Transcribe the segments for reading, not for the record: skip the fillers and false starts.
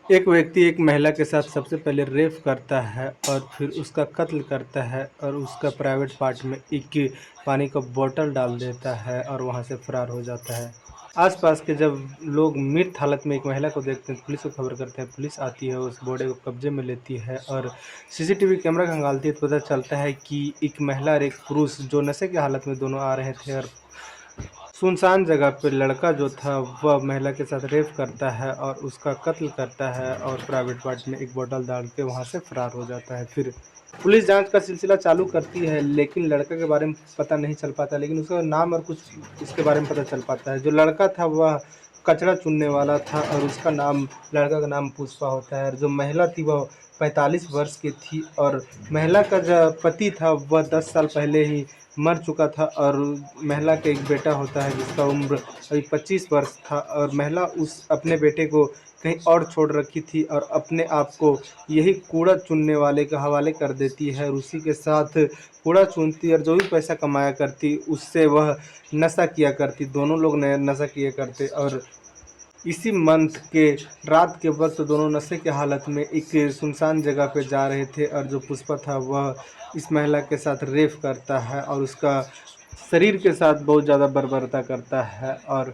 एक व्यक्ति एक महिला के साथ सबसे पहले रेप करता है और फिर उसका कत्ल करता है और उसका प्राइवेट पार्ट में एक पानी का बोतल डाल देता है और वहां से फरार हो जाता है। आसपास के जब लोग मृत हालत में एक महिला को देखते हैं तो पुलिस को खबर करते हैं। पुलिस आती है, उस बॉडी को कब्जे में लेती है और सीसीटीवी कैमरा खंगालती है तो पता चलता है कि एक महिला और एक पुरुष जो नशे की हालत में दोनों आ रहे थे और सुनसान जगह पे लड़का जो था वह महिला के साथ रेप करता है और उसका कत्ल करता है और प्राइवेट पार्ट में एक बोतल डाल के वहाँ से फरार हो जाता है। फिर पुलिस जांच का सिलसिला चालू करती है, लेकिन लड़का के बारे में पता नहीं चल पाता, लेकिन उसका नाम और कुछ उसके बारे में पता चल पाता है। जो लड़का था वह कचरा चुनने वाला था और उसका नाम, लड़का का नाम पुष्पा होता है। और जो महिला थी वह 45 वर्ष की थी और महिला का जो पति था वह 10 साल पहले ही मर चुका था और महिला का एक बेटा होता है जिसका उम्र अभी 25 वर्ष था और महिला उस अपने बेटे को कहीं और छोड़ रखी थी और अपने आप को यही कूड़ा चुनने वाले के हवाले कर देती है और उसी के साथ कूड़ा चुनती और जो भी पैसा कमाया करती उससे वह नशा किया करती। दोनों लोग नशा किया करते और इसी मंथ के रात के वक्त दोनों नशे की हालत में एक सुनसान जगह पे जा रहे थे और जो पुष्पा था वह इस महिला के साथ रेप करता है और उसका शरीर के साथ बहुत ज़्यादा बर्बरता करता है। और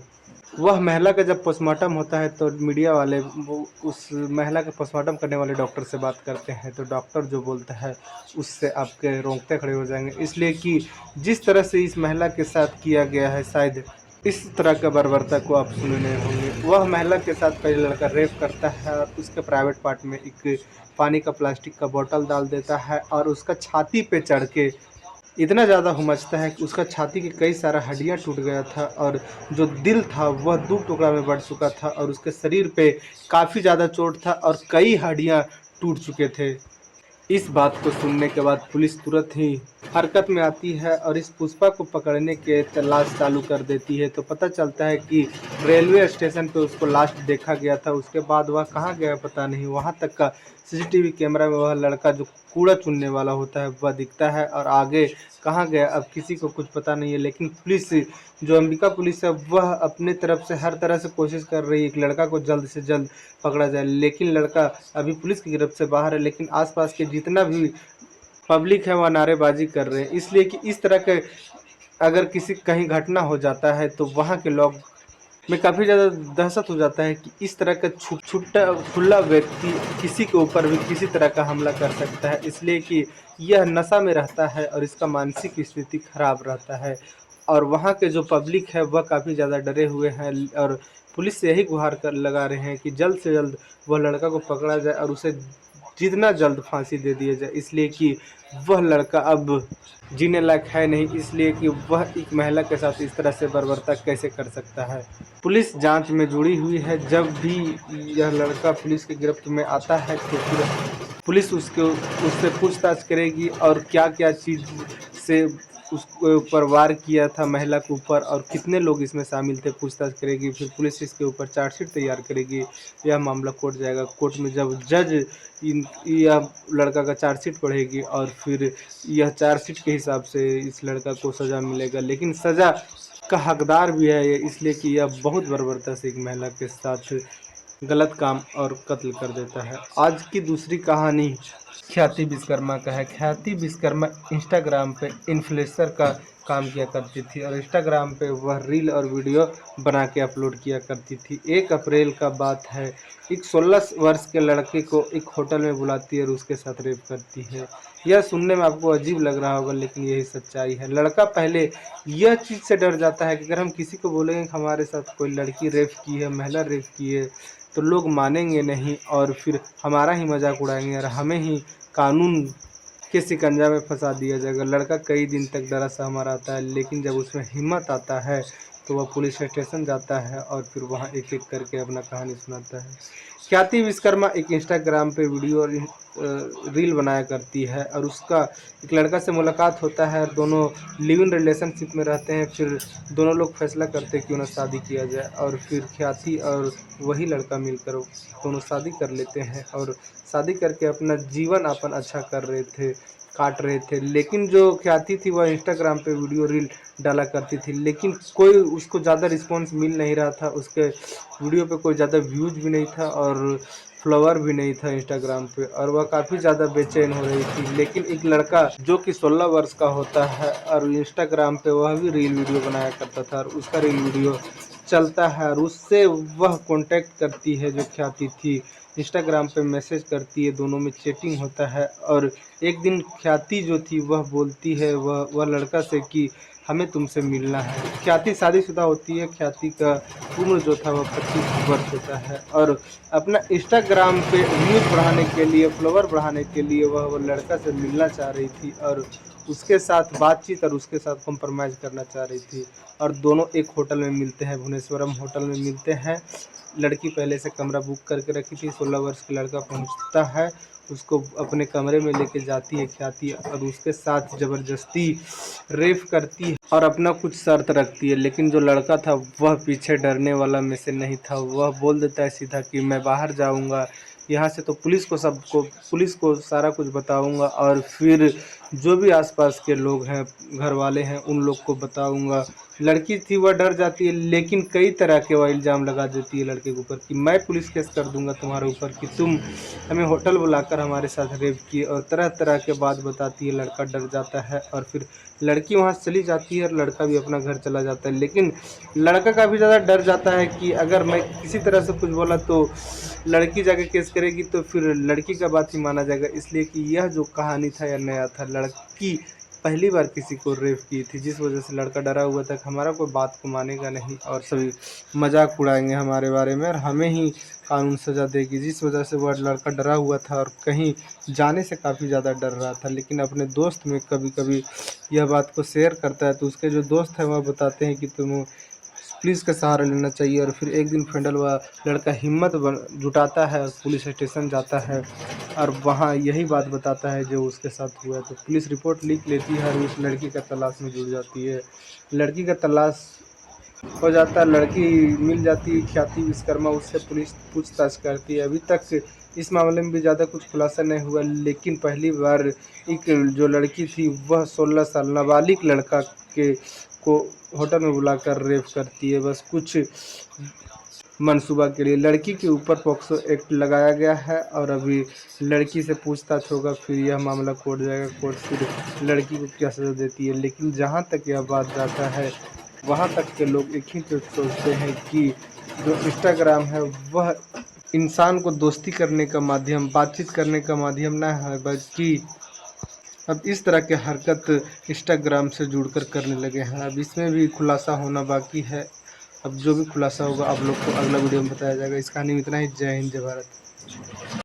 वह महिला का जब पोस्टमार्टम होता है तो मीडिया वाले वो उस महिला का पोस्टमार्टम करने वाले डॉक्टर से बात करते हैं तो डॉक्टर जो बोलता है उससे आपके रोंगटे खड़े हो जाएंगे, इसलिए कि जिस तरह से इस महिला के साथ किया गया है शायद इस तरह का बर्बरता को आप सुने नहीं होंगे। वह महिला के साथ पहले लड़का रेप करता है और उसके प्राइवेट पार्ट में एक पानी का प्लास्टिक का बोतल डाल देता है और उसका छाती पे चढ़ के इतना ज़्यादा हुमचता है कि उसका छाती की कई सारा हड्डियां टूट गया था और जो दिल था वह दो टुकड़ा में बढ़ चुका था और उसके शरीर पे काफ़ी ज़्यादा चोट था और कई हड्डियां टूट चुके थे। इस बात को सुनने के बाद पुलिस तुरंत ही हरकत में आती है और इस पुष्पा को पकड़ने के तलाश चालू कर देती है। तो पता चलता है कि रेलवे स्टेशन पे उसको लास्ट देखा गया था, उसके बाद वह कहाँ गया पता नहीं। वहाँ तक का सीसीटीवी कैमरा में वह लड़का जो कूड़ा चुनने वाला होता है वह दिखता है और आगे कहाँ गया अब किसी को कुछ पता नहीं है। लेकिन पुलिस, जो अंबिका पुलिस है, वह अपने तरफ से हर तरह से कोशिश कर रही है कि लड़का को जल्द से जल्द पकड़ा जाए, लेकिन लड़का अभी पुलिस की गिरफ्त से बाहर है। लेकिन आसपास के जितना भी पब्लिक है वह नारेबाजी कर रहे हैं, इसलिए कि इस तरह के अगर किसी कहीं घटना हो जाता है तो वहाँ के लोग में काफ़ी ज़्यादा दहशत हो जाता है कि इस तरह का छुट्टा खुला व्यक्ति किसी के ऊपर भी किसी तरह का हमला कर सकता है, इसलिए कि यह नशा में रहता है और इसका मानसिक स्थिति खराब रहता है। और वहाँ के जो पब्लिक है वह काफ़ी ज़्यादा डरे हुए हैं और पुलिस से यही गुहार कर लगा रहे हैं कि जल्द से जल्द वह लड़का को पकड़ा जाए और उसे जितना जल्द फांसी दे दिया जाए, इसलिए कि वह लड़का अब जीने लायक है नहीं, इसलिए कि वह एक महिला के साथ इस तरह से बर्बरता कैसे कर सकता है। पुलिस जांच में जुड़ी हुई है। जब भी यह लड़का पुलिस की गिरफ्त में आता है तो फिर पुलिस उससे पूछताछ करेगी और क्या क्या चीज़ से उसके ऊपर वार किया था महिला के ऊपर और कितने लोग इसमें शामिल थे, पूछताछ करेगी। फिर पुलिस इसके ऊपर चार्जशीट तैयार करेगी। यह मामला कोर्ट जाएगा। कोर्ट में जब जज यह लड़का का चार्जशीट पढ़ेगी और फिर यह चार्जशीट के हिसाब से इस लड़का को सज़ा मिलेगा, लेकिन सज़ा का हकदार भी है ये, इसलिए कि यह बहुत बर्बरता से एक महिला के साथ गलत काम और कत्ल कर देता है। आज की दूसरी कहानी ख्याति विश्वकर्मा का है। ख्याति विश्वकर्मा इंस्टाग्राम पे इन्फ्लुएंसर का काम किया करती थी और इंस्टाग्राम पे वह रील और वीडियो बना के अपलोड किया करती थी। 1 अप्रैल का बात है, एक 16 वर्ष के लड़के को एक होटल में बुलाती है और उसके साथ रेप करती है। यह सुनने में आपको अजीब लग रहा होगा, लेकिन यही सच्चाई है। लड़का पहले यह चीज़ से डर जाता है कि अगर हम किसी को बोलेंगे कि हमारे साथ कोई लड़की रेप की है, महिला रेप की है, तो लोग मानेंगे नहीं और फिर हमारा ही मजाक उड़ाएंगे और हमें ही कानून के शिकंजा में फंसा दिया जाएगा। लड़का कई दिन तक डरा सहमा रहता है, लेकिन जब उसमें हिम्मत आता है तो वह पुलिस स्टेशन जाता है और फिर वहाँ एक एक करके अपना कहानी सुनाता है। ख्याति विश्वकर्मा एक इंस्टाग्राम पे वीडियो और रील बनाया करती है और उसका एक लड़का से मुलाकात होता है और दोनों लिव इन रिलेशनशिप में रहते हैं। फिर दोनों लोग फैसला करते हैं कि उन्हें शादी किया जाए और फिर ख्याति और वही लड़का मिलकर दोनों शादी कर लेते हैं और शादी करके अपना जीवन यापन अच्छा कर रहे थे, काट रहे थे। लेकिन जो ख्याति थी वह इंस्टाग्राम पे वीडियो रील डाला करती थी, लेकिन कोई उसको ज़्यादा रिस्पॉन्स मिल नहीं रहा था, उसके वीडियो पे कोई ज़्यादा व्यूज़ भी नहीं था और फ्लावर भी नहीं था इंस्टाग्राम पे और वह काफ़ी ज़्यादा बेचैन हो रही थी। लेकिन एक लड़का जो कि 16 वर्ष का होता है और इंस्टाग्राम पे वह भी रील वीडियो बनाया करता था और उसका रील वीडियो चलता है और उससे वह कॉन्टैक्ट करती है जो ख्याति थी, इंस्टाग्राम पे मैसेज करती है, दोनों में चैटिंग होता है और एक दिन ख्याति जो थी वह बोलती है वह लड़का से कि हमें तुमसे मिलना है। ख्याति शादीशुदा होती है, ख्याति का उम्र जो था वह 25 वर्ष होता है और अपना इंस्टाग्राम पे व्यूज़ बढ़ाने के लिए, फॉलोवर बढ़ाने के लिए वह लड़का से मिलना चाह रही थी और उसके साथ बातचीत और उसके साथ कॉम्प्रोमाइज़ करना चाह रही थी और दोनों एक होटल में मिलते हैं, भुवनेश्वरम होटल में मिलते हैं। लड़की पहले से कमरा बुक करके रखी थी, 16 वर्ष का लड़का पहुंचता है, उसको अपने कमरे में लेके जाती है ख्याति और उसके साथ ज़बरदस्ती रेप करती है और अपना कुछ शर्त रखती है। लेकिन जो लड़का था वह पीछे डरने वाला में से नहीं था, वह बोल देता है सीधा कि मैं बाहर जाऊंगा, यहाँ से तो पुलिस को सारा कुछ बताऊंगा और फिर जो भी आसपास के लोग हैं, घर वाले हैं, उन लोग को बताऊंगा। लड़की थी वह डर जाती है लेकिन कई तरह के वह इल्ज़ाम लगा देती है लड़के के ऊपर कि मैं पुलिस केस कर दूंगा तुम्हारे ऊपर कि तुम हमें होटल बुलाकर हमारे साथ रेप किए और तरह तरह के बात बताती है। लड़का डर जाता है और फिर लड़की वहाँ से चली जाती है और लड़का भी अपना घर चला जाता है। लेकिन लड़का काफ़ी ज़्यादा डर जाता है कि अगर मैं किसी तरह से कुछ बोला तो लड़की जाके केस करेगी तो फिर लड़की का बात ही माना जाएगा। इसलिए कि यह जो कहानी था यह नया था, लड़की पहली बार किसी को रेप की थी, जिस वजह से लड़का डरा हुआ था कि हमारा कोई बात को मानेगा नहीं और सभी मजाक उड़ाएंगे हमारे बारे में और हमें ही कानून सज़ा देगी। जिस वजह से वह लड़का डरा हुआ था और कहीं जाने से काफ़ी ज़्यादा डर रहा था। लेकिन अपने दोस्त में कभी कभी यह बात को शेयर करता है तो उसके जो दोस्त हैं वह बताते हैं कि तुम पुलिस का सहारा लेना चाहिए और फिर एक दिन फेंडल हुआ लड़का हिम्मत जुटाता है और पुलिस स्टेशन जाता है और वहाँ यही बात बताता है जो उसके साथ हुआ है। तो पुलिस रिपोर्ट लिख लेती है और उस लड़की का तलाश में जुट जाती है। लड़की का तलाश हो जाता है, लड़की मिल जाती है, ख्याति विश्वकर्मा, उससे पुलिस पूछताछ करती है। अभी तक इस मामले में भी ज़्यादा कुछ खुलासा नहीं हुआ लेकिन पहली बार एक जो लड़की थी वह 16 साल नाबालिग लड़का के को होटल में बुलाकर रेप करती है, बस कुछ मनसूबा के लिए। लड़की के ऊपर पॉक्सो एक्ट लगाया गया है और अभी लड़की से पूछताछ होगा, फिर यह मामला कोर्ट जाएगा, कोर्ट फिर लड़की को क्या सज़ा देती है। लेकिन जहाँ तक यह बात जाता है वहाँ तक के लोग एक ही चीज़ सोचते हैं कि जो इंस्टाग्राम है वह इंसान को दोस्ती करने का माध्यम, बातचीत करने का माध्यम ना है, बल्कि अब इस तरह के हरकत इंस्टाग्राम से जुड़कर करने लगे हैं। अब इसमें भी खुलासा होना बाकी है। अब जो भी खुलासा होगा आप लोग को अगला वीडियो में बताया जाएगा। इस कहानी में इतना ही। जय हिंद, जय भारत।